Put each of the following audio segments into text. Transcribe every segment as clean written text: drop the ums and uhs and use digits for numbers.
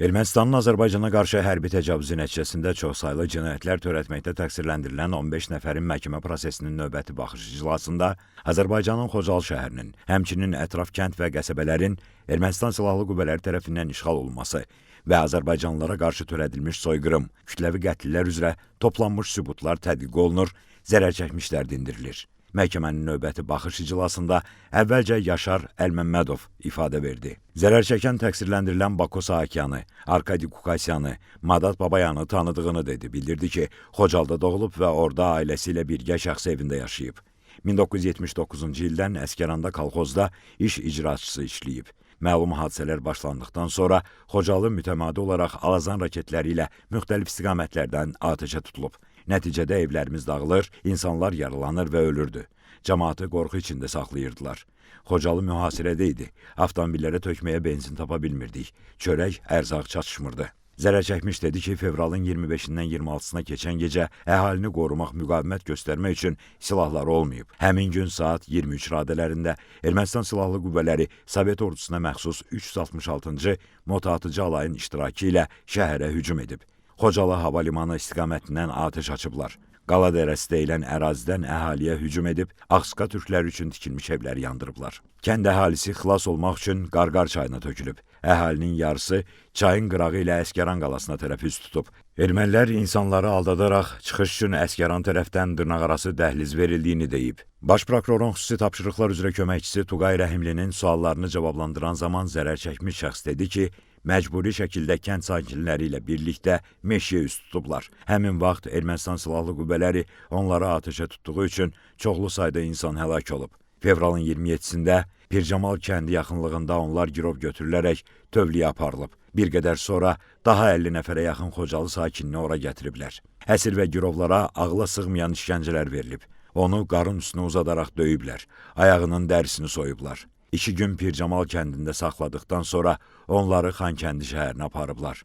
Ermənistanın Azərbaycana qarşı hərbi təcavüzü nəticəsində çoxsaylı cinayətlər törətməkdə təqsirləndirilən 15 nəfərin məhkəmə prosesinin növbəti baxış iclasında Azərbaycanın Xocalı şəhərinin, həmçinin ətraf kənd və qəsəbələrin Ermənistan silahlı qüvvələri tərəfindən işğal olunması və azərbaycanlılara qarşı törədilmiş soyqırım, kütləvi qətllər üzrə toplanmış sübutlar tədqiq olunur, zərər çəkmişlər dindirilir. Məhkəmənin növbəti baxış iclasında əvvəlcə Yaşar Əlməmmədov ifadə verdi. Zərər çəkən təqsirləndirilən Bako Sahakyanı, Arkadi Kukasyanı, Madat Babayanı tanıdığını dedi. Bildirdi ki, Xocalıda doğulub və orada ailəsi ilə birgə şəxsi evində yaşayıb. 1979-cu ildən Əsgəranda kolxozda iş icraçısı işləyib. Məlum hadisələr başlandıqdan sonra Xocalı mütəmadi olaraq Alazan raketləri ilə müxtəlif istiqamətlərdən atəşə tutulub. Nəticədə evlərimiz dağılır, insanlar yaralanır və ölürdü. Cəmaatı qorxu içində saxlayırdılar. Xocalı mühasirədə idi. Avtomobillərə tökməyə benzin tapa bilmirdik. Çörək, ərzaq çatışmırdı. Zərər çəkmiş dedi ki, fevralın 25-dən 26-sına keçən gecə əhalini qorumaq, müqavimət göstərmək üçün silahları olmayıb. Həmin gün saat 23 radələrində Ermənistan silahlı qüvvələri Sovet ordusuna məxsus 366-cı motatıcı alayın iştirakı ilə şəhərə hücum edib. Xocalı hava limanı istiqamətindən atəş açıblar. Qala dərəsi deyilən ərazidən əhaliyə hücum edib, Ağsuqa türkləri üçün tikilmiş evləri yandırıblar. Kənd əhalisi xilas olmaq üçün Qarqar çayına tökülüb. Əhalinin yarısı çayın qırağı ilə Əsgəran qalasına tərəf üz tutub. Ermənilər insanları aldadaraq çıxış üçün Əsgəran tərəfdən dırnaqarası dəhliz verildiyini deyib. Baş prokurorun xüsusi tapşırıqlar üzrə köməkçisi Tuqay Rəhimlinin suallarını cavablandıran zaman zərər çəkmiş şəxs dedi ki, məcburi şəkildə kənd sakinləri ilə birlikdə meşəyə üst tutublar. Həmin vaxt Ermənistan silahlı qüvvələri onları atəşə tutduğu üçün çoxlu sayda insan həlak olub. Fevralın 27-sində Pircamal kəndi yaxınlığında onlar girov götürülərək tövliyə aparılıb. Bir qədər sonra daha 50 nəfərə yaxın Xocalı sakinini ora gətiriblər. Əsir və girovlara ağla sığmayan işgəncələr verilib. Onu qarın üstünə uzadaraq döyüblər. Ayağının dərisini soyublar. 2 gün Pircamal kəndində saxladıqdan sonra onları Xankəndi şəhərinə aparıblar.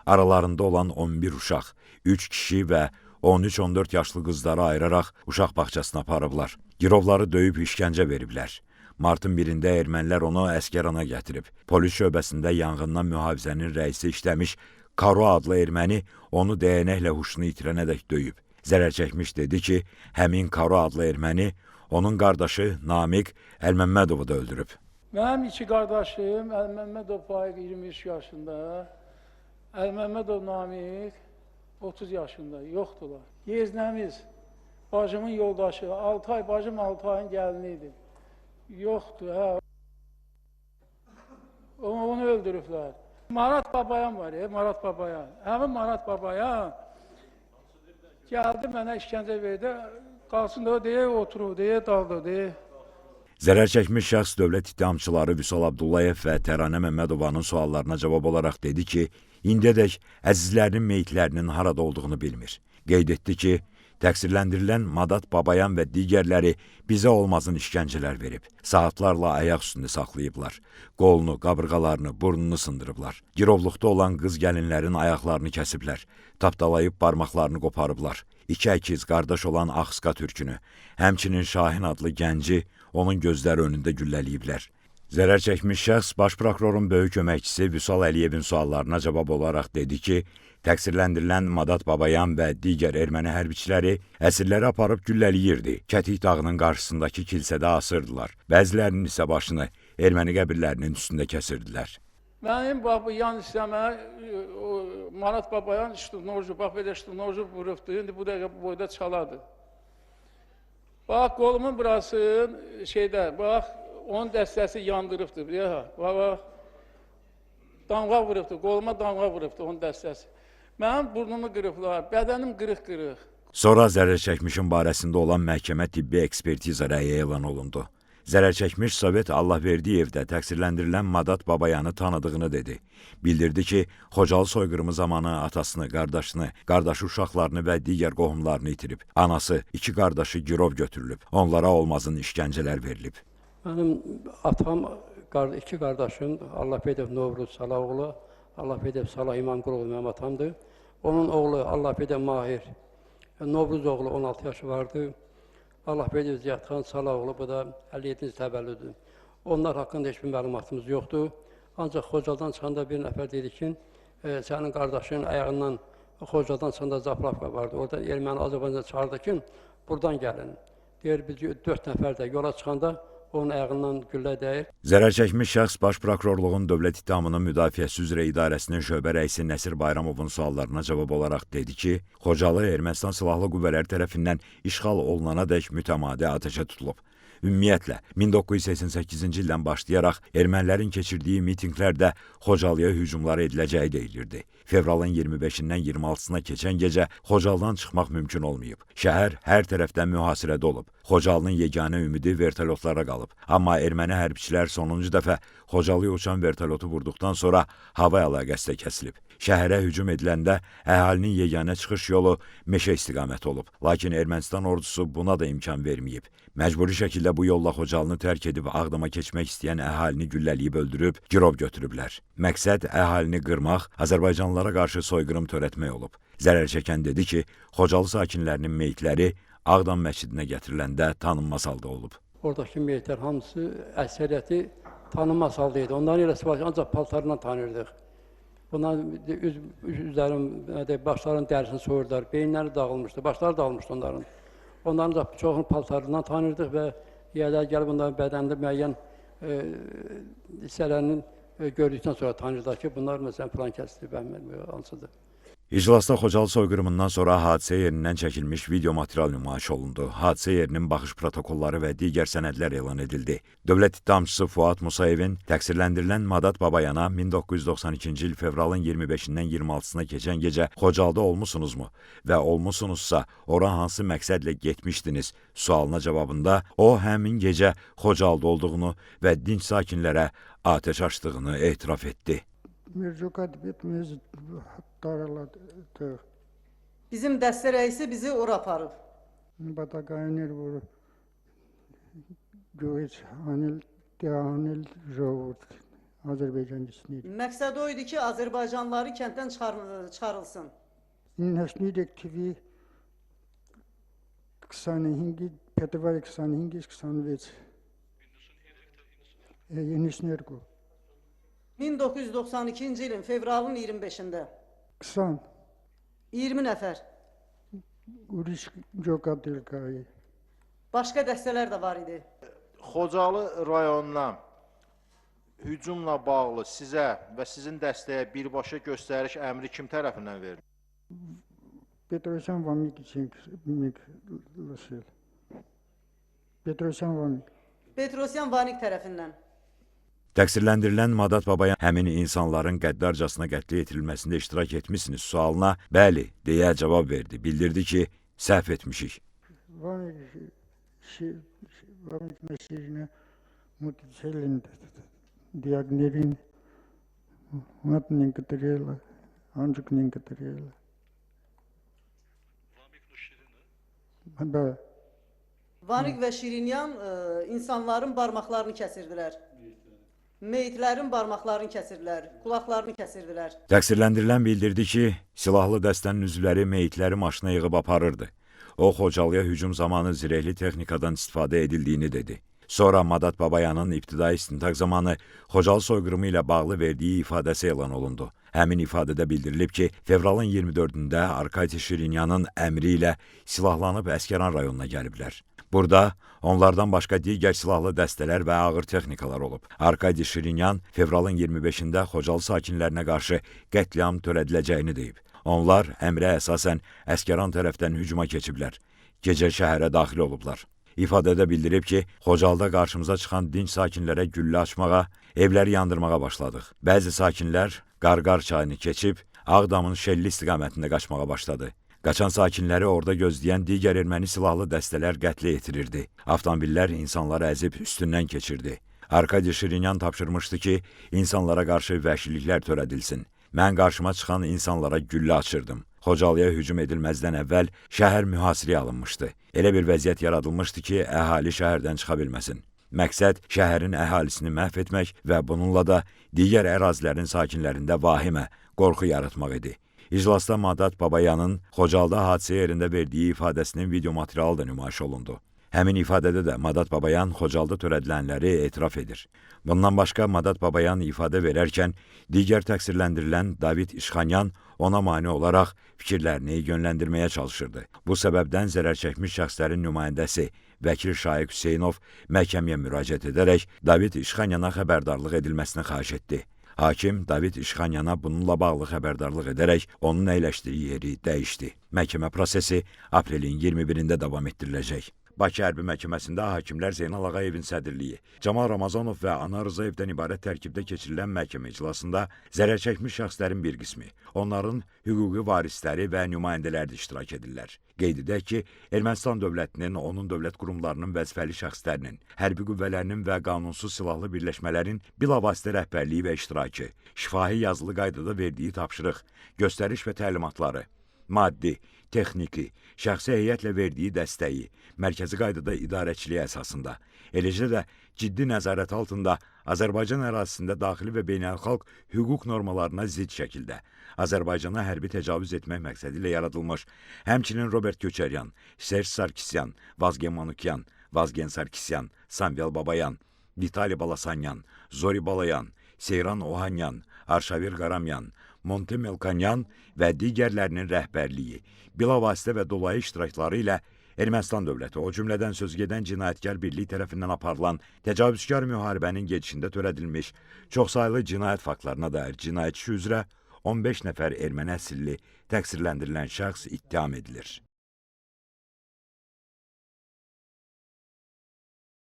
Aralarında olan 11 uşaq, 3 kişi və 13-14 yaşlı qızları ayıraraq uşaq bağçasına aparıblar. Girovları döyüb işgəncə veriblər. Martın 1-də ermənilər onu Əsgərana gətirib. Polis şöbəsində yanğından mühafizənin rəisi işləmiş Karo adlı erməni onu dəyənəklə huşunu itirənədək döyüb. Zərər çəkmiş dedi ki, həmin Karo adlı erməni onun qardaşı Namiq Əlməmmədovu da öldürüb. Mənim 2 qardaşım Əlməmmədov Faiq 23 yaşında, Əlməmmədov Namiq 30 yaşında yoxdular. Yeznəmiz, bacımın yoldaşı, 6 ay, bacım 6 ayın gəlini idi. Yoxdur, hə. Onu öldürüblər. Marat Babayan var ya, Marat Babayan. Həmin Marat Babayan gəldi mənə işgəncə verdi. Qalsın da deyə oturur, deyə daldı, deyə. Zərər çəkmiş şəxs dövlət ittihamçıları Vüsal Abdullayev və Təranə Məmmədovanın suallarına cavab olaraq dedi ki, indiyədək əzizlərinin meyitlərinin harada olduğunu bilmir. Qeyd etdi ki, təqsirləndirilən Madat Babayan və digərləri bizə olmazın işgəncələr verib. Saatlarla ayaq üstündə saxlayıblar. Qolunu, qabırğalarını, burnunu sındırıblar. Girovluqda olan qız gəlinlərin ayaqlarını kəsiblər. Tapdalayıb barmaqlarını qoparıblar. 2 əkiz qardaş olan Ağsuqa türkünü, həmçinin Şahin adlı gənci onun gözləri önündə gülləliyiblər. Zərər çəkmiş şəxs baş prokurorun böyük köməkçisi Vüsal Əliyevin suallarına cavab olaraq dedi ki, təqsirləndirilən Madat Babayan və digər erməni hərbiçiləri əsirləri aparıb gülləliyirdi. Kətik dağının qarşısındakı kilsədə asırdılar. Bəzilərinin isə başını erməni qəbirlərinin üstündə kəsirdilər. Mənim yan hissəmə Marat Babayan ştunorcu, bax belə ştunorcu vurubdu. İndi bu dəqiqə bu boyda çaladı. Bax qolumun burası bax onun dəstəsi yandırıbdı. Bax, damğa vurubdu, qoluma damğa vurubdu onun dəstəsi. Mənim burnumu qırıblar, bədənim qırıq-qırıq. Sonra zərər çəkmişin barəsində olan məhkəmə tibbi ekspertiza rəyi elan olundu. Zərər çəkmiş Sovet Allahverdiyevdə təqsirləndirilən Madat Babayanı tanıdığını dedi. Bildirdi ki, Xocalı soyqırımı zamanı atasını, qardaşını, qardaşı uşaqlarını və digər qohumlarını itirib. Anası, 2 qardaşı girov götürülüb. Onlara olmazın işgəncələr verilib. Mənim atam, 2 qardaşım, Allahbedov Novruz Salaoğlu, Allahbedov Salah İmamquluğlu mənim atamdır. Onun oğlu Allahbedov Mahir, Novruz oğlu 16 yaşı vardı. Allahbedov Ziyadxan Salaoğlu, bu da 57-ci təvəllüdür. Onlar haqqında heç bir məlumatımız yoxdur. Ancaq Xocalıdan çıxanda bir nəfər dedi ki, Sənin qardaşın ayağından Xocadan çıxanda zapravka vardı. Orada erməni Azərbaycan çağırdı ki, buradan gəlin. Deyir, biz 4 nəfər də yola çıxanda onun ayağından güllə dəyir. Zərər çəkmiş şəxs Baş Prokurorluğun Dövlət İttihamının Müdafiəsi üzrə İdarəsinin şöbə rəisi Nəsir Bayramovun suallarına cavab olaraq dedi ki, Xocalı Ermənistan Silahlı Qüvvələri tərəfindən işğal olunanadək mütəmadi atəşə tutulub. Ümumiyyətlə, 1988-ci ildən başlayaraq ermənilərin keçirdiyi mitinqlərdə Xocalıya hücumlar ediləcəyi deyilirdi. Fevralın 25-dən 26-sına keçən gecə Xocalıdan çıxmaq mümkün olmayıb. Şəhər hər tərəfdən mühasirədə olub. Xocalının yeganə ümidi vertolyotlara qalıb. Amma erməni hərbçilər sonuncu dəfə Xocalıya uçan vertolyotu vurduqdan sonra hava əlaqəsi də kəsilib. Şəhərə hücum ediləndə əhalinin yeganə çıxış yolu meşə istiqaməti olub. Lakin Ermənistan ordusu buna da imkan verməyib. Məcburi şəkildə bu yolla Xocalını tərk edib Ağdama keçmək istəyən əhalini güllələyib öldürüb, girov götürüblər. Məqsəd əhalini qırmaq, Azərbaycanlılara qarşı soyqırım törətmək olub. Zərər çəkən dedi ki, Xocalı sakinlərinin meyitləri Ağdam məscidinə gətiriləndə tanınmaz halda olub. Oradakı meyitlər hamısı əksəriyyəti tanınmaz halda idi. Onların elə ancaq paltarından tanıyırdıq. Bunların üzlərin, başların dərisini soyurdular, beyinləri dağılmışdı, başları dağılmışdı onların. Onların da çoxunu paltarından tanırdıq və yerlər gəlib onların bədənində müəyyən hissələrinin gördükdən sonra tanırdılar ki, bunlar məsələn filan kəsdir, hansıdır. İclasda Xocalı soyqırımından sonra hadisə yerindən çəkilmiş video material nümayiş olundu. Hadisə yerinin baxış protokolları və digər sənədlər elan edildi. Dövlət ittihamçısı Fuad Musayevin təqsirləndirilən Madat Babayana 1992-ci il fevralın 25-dən 26-sına keçən gecə Xocalıda olmusunuzmu və olmusunuzsa ora hansı məqsədlə getmişdiniz sualına cavabında o həmin gecə Xocalıda olduğunu və dinc sakinlərə atəş açdığını etiraf etdi. Bizim dəstə rəisi bizi ora aparıb. Məqsəd o idi ki, Azərbaycanlıları kənddən çıxarılsın. Yenisnergo. 1992-ci ilin fevralın 25-də. 20 nəfər. Başqa dəstələr də var idi. Xocalı rayonuna hücumla bağlı sizə və sizin dəstəyə birbaşa göstəriş əmri kim tərəfindən verilir? Petrosyan Vanik tərəfindən. Təqsirləndirilən Madat Babayan həmin insanların qəddarcasına qətlə yetirilməsində iştirak etmisiniz sualına bəli deyə cavab verdi. Bildirdi ki, səhv etmişik. Vanik və Şirinyan insanların barmaqlarını kəsirdilər. Meyitlərin barmaqlarını kəsirdilər, qulaqlarını kəsirdilər. Təqsirləndirilən bildirdi ki, silahlı dəstənin üzvləri meyitləri maşına yığıb aparırdı. O, Xocalıya hücum zamanı zirehli texnikadan istifadə edildiyini dedi. Sonra Madat Babayanın ibtidai istintaq zamanı Xocalı soyqırımı ilə bağlı verdiyi ifadəsi elan olundu. Həmin ifadədə bildirilib ki, fevralın 24-də Arkadi Şirinyanın əmri ilə silahlanıb Əsgəran rayonuna gəliblər. Burada onlardan başqa digər silahlı dəstələr və ağır texnikalar olub. Arkadi Şirinyan fevralın 25-də Xocalı sakinlərinə qarşı qətliam törədiləcəyini deyib. Onlar əmrə əsasən Əsgəran tərəfdən hücuma keçiblər. Gecə şəhərə daxil olublar. İfadədə bildirib ki, Xocalıda qarşımıza çıxan dinc sakinlərə güllə açmağa, evləri yandırmağa başladıq. Bəzi sakinlər Qarqar çayını keçib Ağdamın Şəlli istiqamətində qaçmağa başladı. Qaçan sakinləri orada gözləyən digər erməni silahlı dəstələr qətlə yetirirdi. Avtomobillər insanları əzib üstündən keçirdi. Arkadi Şirinyan tapşırmışdı ki, insanlara qarşı vəhşiliklər törədilsin. Mən qarşıma çıxan insanlara güllə açırdım. Xocalıya hücum edilməzdən əvvəl şəhər mühasirəyə alınmışdı. Elə bir vəziyyət yaradılmışdı ki, əhali şəhərdən çıxa bilməsin. Məqsəd şəhərin əhalisini məhv etmək və bununla da digər ərazilərin sakinlərində vahimə, qorxu yaratmaq idi. İclasda Madat Babayanın Xocalıda hadisə yerində verdiyi ifadəsinin video materialı da nümayiş olundu. Həmin ifadədə də Madat Babayan Xocalda törədilənləri etiraf edir. Bundan başqa Madat Babayan ifadə verərkən digər təqsirləndirilən David İşxanyan ona mane olaraq fikirlərini yönləndirməyə çalışırdı. Bu səbəbdən zərər çəkmiş şəxslərin nümayəndəsi Vəkil Şaiq Hüseynov məhkəməyə müraciət edərək David İşxanyana xəbərdarlıq edilməsini xahiş etdi. Hakim David İşxanyana bununla bağlı xəbərdarlıq edərək onun əyləşdiyi yeri dəyişdi. Məhkəmə prosesi aprelin 21-də davam etdiriləcək. Bakı Hərbi Məhkəməsində hakimlər Zeynal Ağayevin sədrliyi, Camal Ramazanov və Anar Rızayevdən ibarət tərkibdə keçirilən məhkəmə iclasında zərər çəkmiş şəxslərin bir qismi, onların hüquqi varisləri və nümayəndələri də iştirak edirlər. Qeyd edək ki, Ermənistan dövlətinin, onun dövlət qurumlarının vəzifəli şəxslərinin, hərbi qüvvələrinin və qanunsuz silahlı birləşmələrin bilavasitə rəhbərliyi və iştirakı, şifahi yazılı qaydada verdiyi tapşırıq, göstəriş və təlimatları, maddi, texniki, şəxsi heyətlə verdiyi dəstəyi, mərkəzi qaydada idarəçiliyi əsasında, eləcə də ciddi nəzarət altında Azərbaycan ərazisində daxili və beynəlxalq hüquq normalarına zidd şəkildə Azərbaycana hərbi təcavüz etmək məqsədi ilə yaradılmış, həmçinin Robert Köçəryan, Serj Sarkisyan, Vazgen Manukyan, Vazgen Sarkisyan, Samvel Babayan, Vitali Balasanyan, Zori Balayan, Seyran Ohanyan, Arşavir Qaramyan, Monte Melkanyan və digərlərinin rəhbərliyi, bilavasitə və dolayı iştirakları ilə Ermənistan dövləti, o cümlədən sözügedən cinayətkar birlik tərəfindən aparılan təcavüzkar müharibənin gedişində törədilmiş çoxsaylı cinayət faktlarına dair cinayət işi üzrə 15 nəfər erməni əsilli təqsirləndirilən şəxs ittiham edilir.